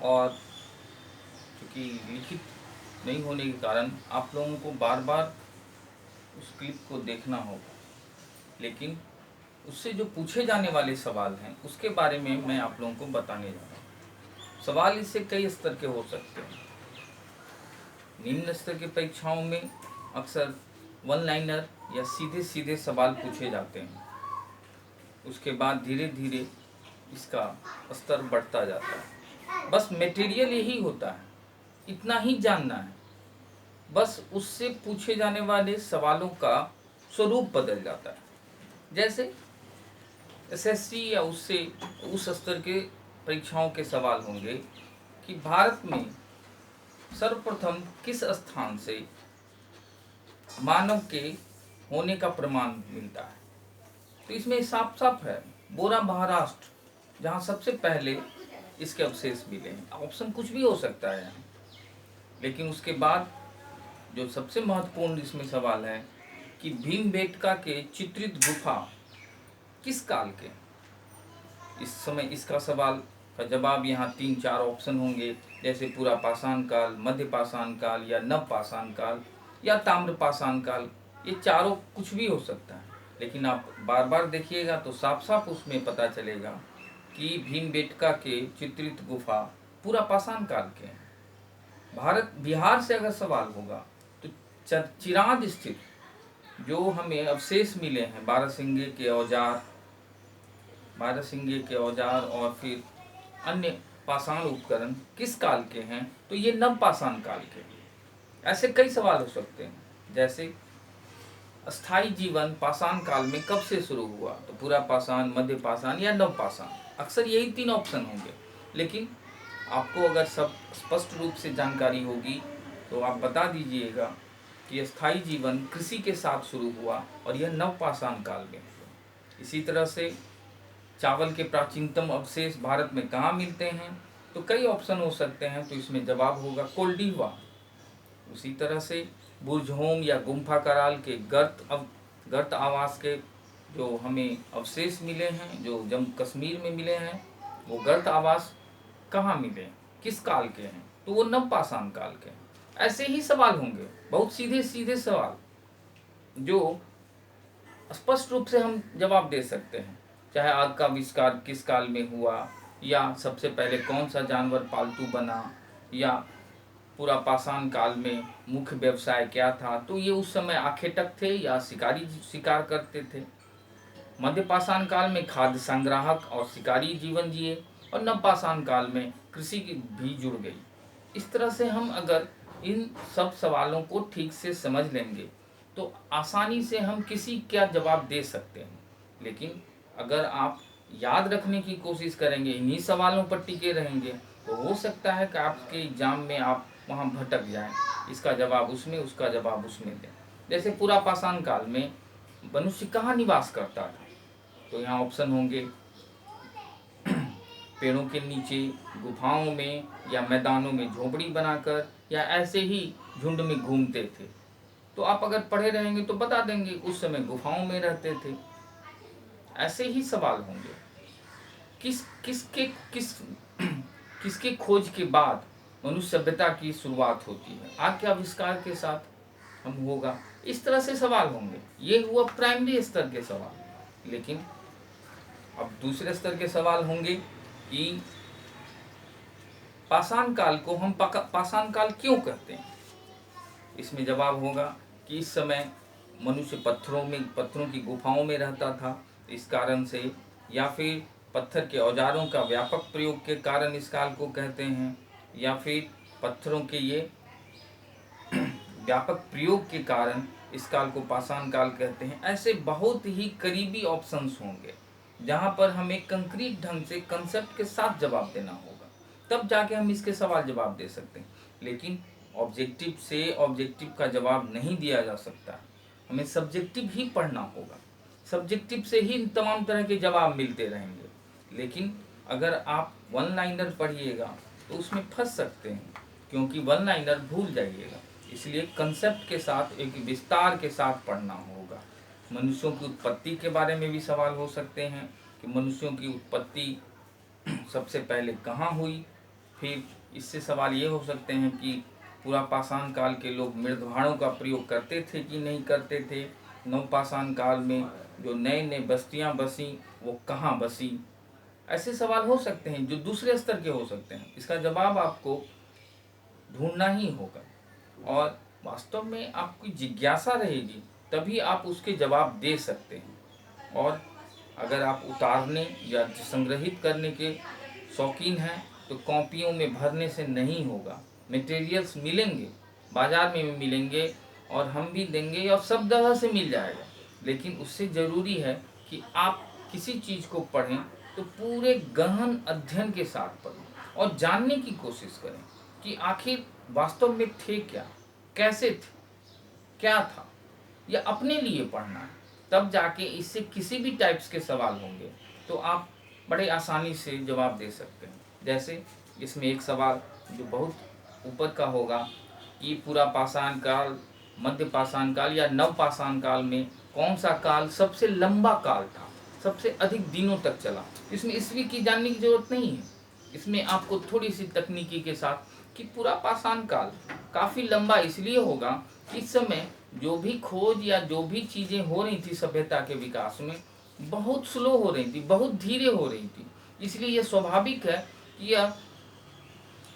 और चूँकि लिखित नहीं होने के कारण आप लोगों को बार बार उस क्लिप को देखना होगा, लेकिन उससे जो पूछे जाने वाले सवाल हैं उसके बारे में मैं आप लोगों को बताने जा रहा हूँ। सवाल इससे कई स्तर के हो सकते हैं। निम्न स्तर की परीक्षाओं में अक्सर वन लाइनर या सीधे सीधे सवाल पूछे जाते हैं। उसके बाद धीरे धीरे इसका स्तर बढ़ता जाता है। बस मटेरियल यही होता है, इतना ही जानना है। बस उससे पूछे जाने वाले सवालों का स्वरूप बदल जाता है। जैसे एसएससी या उससे उस स्तर के परीक्षाओं के सवाल होंगे कि भारत में सर्वप्रथम किस स्थान से मानव के होने का प्रमाण मिलता है। तो इसमें साफ साफ है बोरा महाराष्ट्र, जहाँ सबसे पहले इसके अवशेष मिले हैं। ऑप्शन कुछ भी हो सकता है यहाँ, लेकिन उसके बाद जो सबसे महत्वपूर्ण इसमें सवाल है कि भीमबेटका के चित्रित गुफा किस काल के। इस समय इसका सवाल का जवाब यहाँ 3-4 ऑप्शन होंगे, जैसे पूरा पाषाण काल, मध्य पाषाण काल या नव पाषाण काल या ताम्र पाषाण काल। ये चारों कुछ भी हो सकता है, लेकिन आप बार बार देखिएगा तो साफ साफ उसमें पता चलेगा कि भीमबेटका के चित्रित गुफा पूरा पाषाण काल के हैं। बिहार से अगर सवाल होगा तो चिरांद स्थित जो हमें अवशेष मिले हैं बारहसिंगे के औजार और फिर अन्य पाषाण उपकरण किस काल के हैं, तो ये नव पाषाण काल के। ऐसे कई सवाल हो सकते हैं, जैसे अस्थाई जीवन पाषाण काल में कब से शुरू हुआ, तो पूरा पाषाण, मध्य पाषाण या नव पाषाण। अक्सर यही 3 ऑप्शन होंगे, लेकिन आपको अगर सब स्पष्ट रूप से जानकारी होगी तो आप बता दीजिएगा कि अस्थाई जीवन कृषि के साथ शुरू हुआ और यह नव पाषाण काल में। इसी तरह से चावल के प्राचीनतम अवशेष भारत में कहाँ मिलते हैं, तो कई ऑप्शन हो सकते हैं, तो इसमें जवाब होगा कोल्डिवा। उसी तरह से बुर्जहोम या गुम्फा कराल के गर्त आवास के जो हमें अवशेष मिले हैं, जो जम्मू कश्मीर में मिले हैं, वो गर्त आवास कहाँ मिले, किस काल के हैं, तो वो नव पाषाण काल के हैं। ऐसे ही सवाल होंगे, बहुत सीधे सीधे सवाल जो स्पष्ट रूप से हम जवाब दे सकते हैं। चाहे आग का आविष्कार किस काल में हुआ, या सबसे पहले कौन सा जानवर पालतू बना, या पूरा पाषाण काल में मुख्य व्यवसाय क्या था, तो ये उस समय आखेटक थे या शिकार करते थे। मध्य पाषाण काल में खाद्य संग्राहक और शिकारी जीवन जिए, और नव पाषाण काल में कृषि की भी जुड़ गई। इस तरह से हम अगर इन सब सवालों को ठीक से समझ लेंगे तो आसानी से हम किसी का जवाब दे सकते हैं। लेकिन अगर आप याद रखने की कोशिश करेंगे, इन्हीं सवालों पर टिके रहेंगे, तो हो सकता है कि आपके एग्जाम में आप वहाँ भटक जाएं, इसका जवाब उसमें, उसका जवाब उसमें दें। जैसे पूरा पाषाण काल में मनुष्य कहाँ निवास करता था, तो यहाँ ऑप्शन होंगे पेड़ों के नीचे, गुफाओं में, या मैदानों में झोपड़ी बनाकर, या ऐसे ही झुंड में घूमते थे। तो आप अगर पढ़े रहेंगे तो बता देंगे उस समय गुफाओं में रहते थे। ऐसे ही सवाल होंगे किसके खोज के बाद मनुष्य सभ्यता की शुरुआत होती है, आग के आविष्कार के साथ हम होगा। इस तरह से सवाल होंगे। ये हुआ प्राइमरी स्तर के सवाल। लेकिन अब दूसरे स्तर के सवाल होंगे कि पाषाण काल को हम पाषाण काल क्यों कहते हैं। इसमें जवाब होगा कि इस समय मनुष्य पत्थरों की गुफाओं में रहता था, इस कारण से, या फिर पत्थर के औजारों का व्यापक प्रयोग के कारण इस काल को कहते हैं, या फिर पत्थरों के ये व्यापक प्रयोग के कारण इस काल को पाषाण काल कहते हैं। ऐसे बहुत ही करीबी ऑप्शंस होंगे जहां पर हमें कंक्रीट ढंग से कंसेप्ट के साथ जवाब देना होगा, तब जाके हम इसके सवाल जवाब दे सकते हैं। लेकिन ऑब्जेक्टिव से ऑब्जेक्टिव का जवाब नहीं दिया जा सकता, हमें सब्जेक्टिव ही पढ़ना होगा। सब्जेक्टिव से ही तमाम तरह के जवाब मिलते रहेंगे। लेकिन अगर आप वन लाइनर पढ़िएगा तो उसमें फंस सकते हैं, क्योंकि वन लाइनर भूल जाइएगा। इसलिए कंसेप्ट के साथ, एक विस्तार के साथ पढ़ना होगा। मनुष्यों की उत्पत्ति के बारे में भी सवाल हो सकते हैं कि मनुष्यों की उत्पत्ति सबसे पहले कहाँ हुई, फिर इससे सवाल ये हो सकते हैं कि पूरा पाषाण काल के लोग मृदभाणों का प्रयोग करते थे कि नहीं करते थे। नवपाषाण काल में जो नए नए बस्तियां बसी वो कहाँ बसी। ऐसे सवाल हो सकते हैं जो दूसरे स्तर के हो सकते हैं। इसका जवाब आपको ढूंढना ही होगा और वास्तव में आपकी जिज्ञासा रहेगी तभी आप उसके जवाब दे सकते हैं। और अगर आप उतारने या संग्रहित करने के शौकीन हैं तो कॉपियों में भरने से नहीं होगा। मटेरियल्स मिलेंगे, बाजार में मिलेंगे और हम भी देंगे और सब जगह से मिल जाएगा। लेकिन उससे ज़रूरी है कि आप किसी चीज़ को पढ़ें तो पूरे गहन अध्ययन के साथ पढ़ें और जानने की कोशिश करें कि आखिर वास्तव में थे क्या, कैसे थे, क्या था, या अपने लिए पढ़ना है। तब जाके इससे किसी भी टाइप्स के सवाल होंगे तो आप बड़े आसानी से जवाब दे सकते हैं। जैसे इसमें एक सवाल जो बहुत ऊपर का होगा कि पूरा पाषाण काल, मध्य पाषाण काल या नव पाषाण काल में कौन सा काल सबसे लंबा काल था, सबसे अधिक दिनों तक चला। इसमें ईस्वी की जानने की जरूरत नहीं है। इसमें आपको थोड़ी सी तकनीकी के साथ कि पूरा पाषाण काल काफ़ी लंबा इसलिए होगा कि इस समय जो भी खोज या जो भी चीज़ें हो रही थी सभ्यता के विकास में बहुत स्लो हो रही थी, बहुत धीरे हो रही थी। इसलिए यह स्वाभाविक है कि यह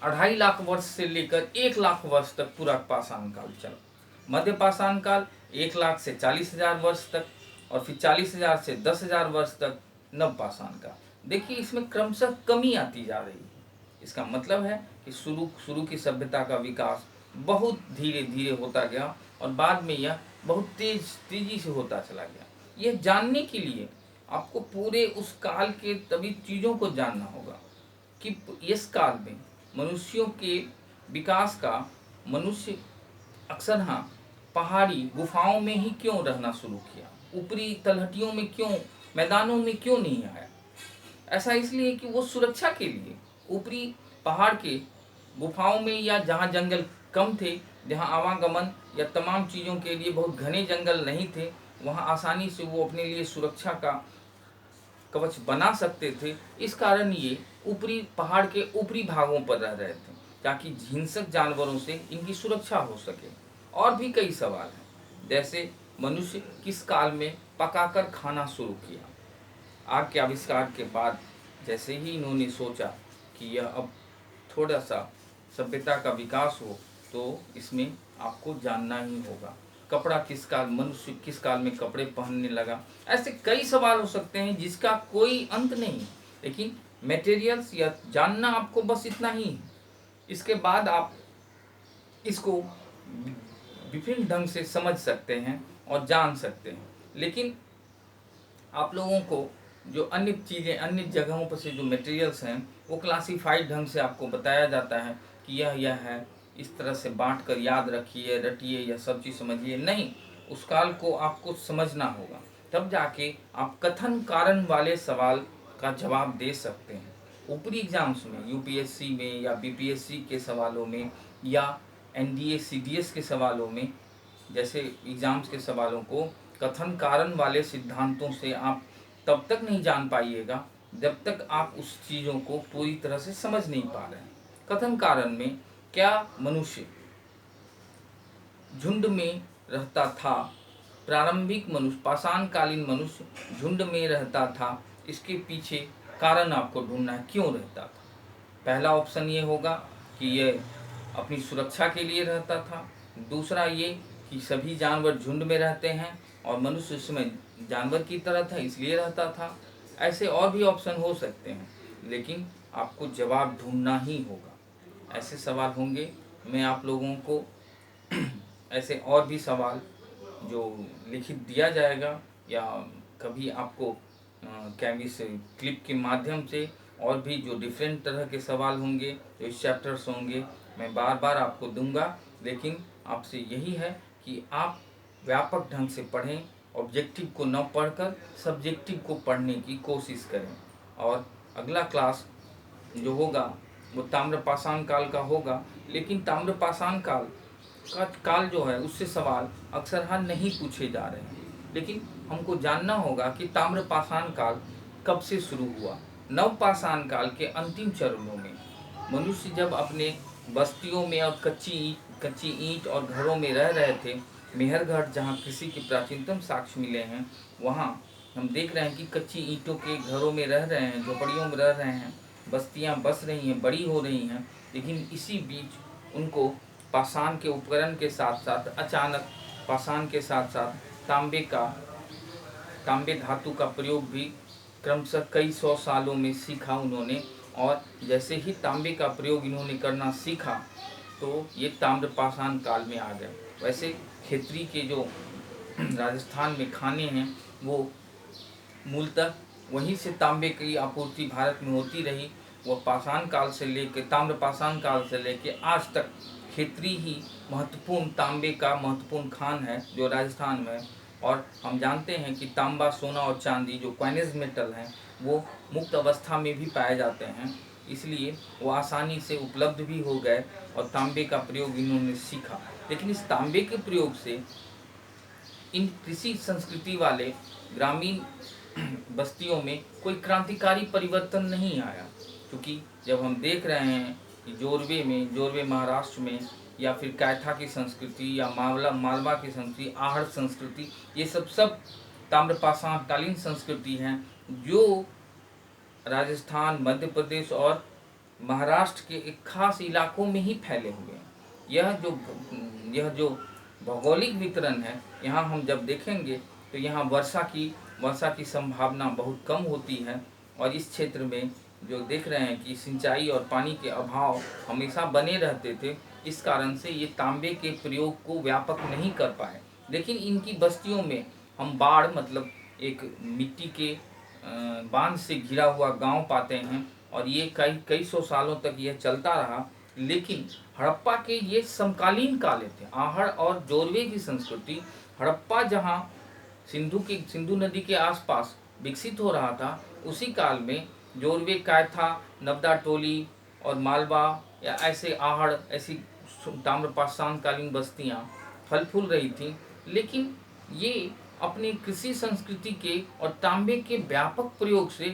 2.5 लाख वर्ष से लेकर 1 लाख वर्ष तक पूरा पाषाण काल चला। मध्य पाषाण काल 1 लाख से 40,000 वर्ष तक और फिर 40,000 से 10,000 वर्ष तक नव पाषाण काल। देखिए इसमें क्रमशः कमी आती जा रही है। इसका मतलब है कि शुरू की सभ्यता का विकास बहुत धीरे धीरे होता गया और बाद में यह बहुत तेजी से होता चला गया। यह जानने के लिए आपको पूरे उस काल के तभी चीज़ों को जानना होगा कि इस काल में मनुष्यों के विकास का मनुष्य अक्सर पहाड़ी गुफाओं में ही क्यों रहना शुरू किया, ऊपरी तलहटियों में क्यों, मैदानों में क्यों नहीं आया। ऐसा इसलिए कि वो सुरक्षा के लिए ऊपरी पहाड़ के गुफाओं में या जहाँ जंगल कम थे, जहाँ आवागमन या तमाम चीज़ों के लिए बहुत घने जंगल नहीं थे, वहाँ आसानी से वो अपने लिए सुरक्षा का कवच बना सकते थे। इस कारण ये ऊपरी पहाड़ के ऊपरी भागों पर रह रहे थे ताकि हिंसक जानवरों से इनकी सुरक्षा हो सके। और भी कई सवाल हैं जैसे मनुष्य किस काल में पकाकर खाना शुरू किया। आग के आविष्कार के बाद जैसे ही इन्होंने सोचा कि यह अब थोड़ा सा सभ्यता का विकास हो तो इसमें आपको जानना ही होगा। कपड़ा किस काल, मनुष्य किस काल में कपड़े पहनने लगा। ऐसे कई सवाल हो सकते हैं जिसका कोई अंत नहीं, लेकिन मटेरियल्स या जानना आपको बस इतना ही है। इसके बाद आप इसको विभिन्न ढंग से समझ सकते हैं और जान सकते हैं। लेकिन आप लोगों को जो अन्य चीज़ें, अन्य जगहों पर से जो मटेरियल्स हैं वो क्लासीफाइड ढंग से आपको बताया जाता है कि यह है, इस तरह से बांट कर याद रखिए, रटिए या सब चीज़ समझिए। नहीं, उस काल को आपको समझना होगा, तब जाके आप कथन कारण वाले सवाल का जवाब दे सकते हैं। ऊपरी एग्जाम्स में, यूपीएससी में या बीपीएससी के सवालों में या एनडीए सीडीएस के सवालों में, जैसे एग्जाम्स के सवालों को कथन कारण वाले सिद्धांतों से आप तब तक नहीं जान पाइएगा जब तक आप उस चीज़ों को पूरी तरह से समझ नहीं पा रहे हैं। कथन कारण में क्या मनुष्य झुंड में रहता था, प्रारंभिक मनुष्य, पाषाणकालीन मनुष्य झुंड में रहता था, इसके पीछे कारण आपको ढूंढना है, क्यों रहता था। पहला ऑप्शन ये होगा कि ये अपनी सुरक्षा के लिए रहता था। दूसरा ये कि सभी जानवर झुंड में रहते हैं और मनुष्य उसमें जानवर की तरह था इसलिए रहता था। ऐसे और भी ऑप्शन हो सकते हैं, लेकिन आपको जवाब ढूंढना ही होगा। ऐसे सवाल होंगे, मैं आप लोगों को ऐसे और भी सवाल जो लिखित दिया जाएगा या कभी आपको कैमरी से क्लिप के माध्यम से और भी जो डिफरेंट तरह के सवाल होंगे, जो इस चैप्टर्स होंगे, मैं बार बार आपको दूंगा। लेकिन आपसे यही है कि आप व्यापक ढंग से पढ़ें, ऑब्जेक्टिव को न पढ़कर सब्जेक्टिव को पढ़ने की कोशिश करें। और अगला क्लास जो होगा वो ताम्रपाषाण काल का होगा, लेकिन ताम्रपाषाण काल जो है उससे सवाल अक्सर नहीं पूछे जा रहे हैं। लेकिन हमको जानना होगा कि ताम्रपाषाण काल कब से शुरू हुआ। नवपाषाण काल के अंतिम चरणों में मनुष्य जब अपने बस्तियों में और कच्ची ईंट और घरों में रह रहे थे, मेहरगढ़ जहाँ कृषि के प्राचीनतम साक्ष्य मिले हैं, वहाँ हम देख रहे हैं कि कच्ची ईंटों के घरों में रह रहे हैं, झोपड़ियों में रह रहे हैं, बस्तियाँ बस रही हैं, बड़ी हो रही हैं, लेकिन इसी बीच उनको पाषाण के उपकरण के साथ साथ अचानक पाषाण के साथ साथ तांबे धातु का प्रयोग भी क्रमशः कई सौ सालों में सीखा उन्होंने। और जैसे ही तांबे का प्रयोग इन्होंने करना सीखा तो ये ताम्र पाषाण काल में आ गए। वैसे खेतरी के जो राजस्थान में खाने हैं वो मूलतः वहीं से तांबे की आपूर्ति भारत में होती रही। वह पाषाण काल से लेकर ताम्र पाषाण काल से लेकर आज तक खेतरी ही महत्वपूर्ण तांबे का महत्वपूर्ण खान है जो राजस्थान में। और हम जानते हैं कि तांबा, सोना और चांदी जो कॉइनेज मेटल हैं वो मुक्त अवस्था में भी पाए जाते हैं, इसलिए वो आसानी से उपलब्ध भी हो गए और तांबे का प्रयोग इन्होंने सीखा। लेकिन इस तांबे के प्रयोग से इन कृषि संस्कृति वाले ग्रामीण बस्तियों में कोई क्रांतिकारी परिवर्तन नहीं आया, क्योंकि जब हम देख रहे हैं कि जोरवे महाराष्ट्र में, या फिर कैथा की संस्कृति या मालवा की संस्कृति, आहड़ संस्कृति, ये सब ताम्रपाषाण कालीन संस्कृति हैं जो राजस्थान, मध्य प्रदेश और महाराष्ट्र के एक खास इलाकों में ही फैले हुए हैं। यह जो भौगोलिक वितरण है, यहाँ हम जब देखेंगे तो यहाँ वर्षा की संभावना बहुत कम होती है। और इस क्षेत्र में जो देख रहे हैं कि सिंचाई और पानी के अभाव हमेशा बने रहते थे, इस कारण से ये तांबे के प्रयोग को व्यापक नहीं कर पाए। लेकिन इनकी बस्तियों में हम बाढ़ मतलब एक मिट्टी के बांध से घिरा हुआ गांव पाते हैं, और ये कई सौ सालों तक यह चलता रहा। लेकिन हड़प्पा के ये समकालीन काल थे। आहड़ और जोरवे की संस्कृति हड़प्पा जहाँ सिंधु नदी के आसपास विकसित हो रहा था, उसी काल में जोरवे, कैथा, नवदा टोली और मालवा या ऐसे आहड़, ऐसी ताम्रपाषाण कालीन बस्तियाँ फल फूल रही थी। लेकिन ये अपनी कृषि संस्कृति के और तांबे के व्यापक प्रयोग से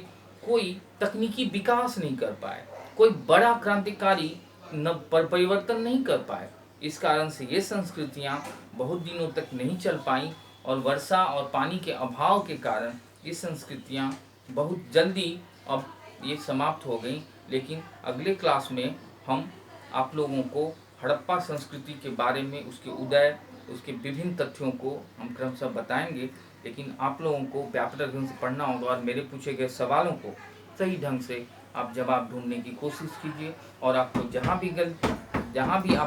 कोई तकनीकी विकास नहीं कर पाए, कोई बड़ा क्रांतिकारी परिवर्तन नहीं कर पाए। इस कारण से ये संस्कृतियाँ बहुत दिनों तक नहीं चल पाईं, और वर्षा और पानी के अभाव के कारण ये संस्कृतियाँ बहुत जल्दी अब ये समाप्त हो गई। लेकिन अगले क्लास में हम आप लोगों को हड़प्पा संस्कृति के बारे में, उसके उदय, उसके विभिन्न तथ्यों को हम क्रमशः बताएंगे। लेकिन आप लोगों को व्यापक ढंग से पढ़ना होगा और मेरे पूछे गए सवालों को सही ढंग से आप जवाब ढूंढने की कोशिश कीजिए। और आपको जहाँ भी आप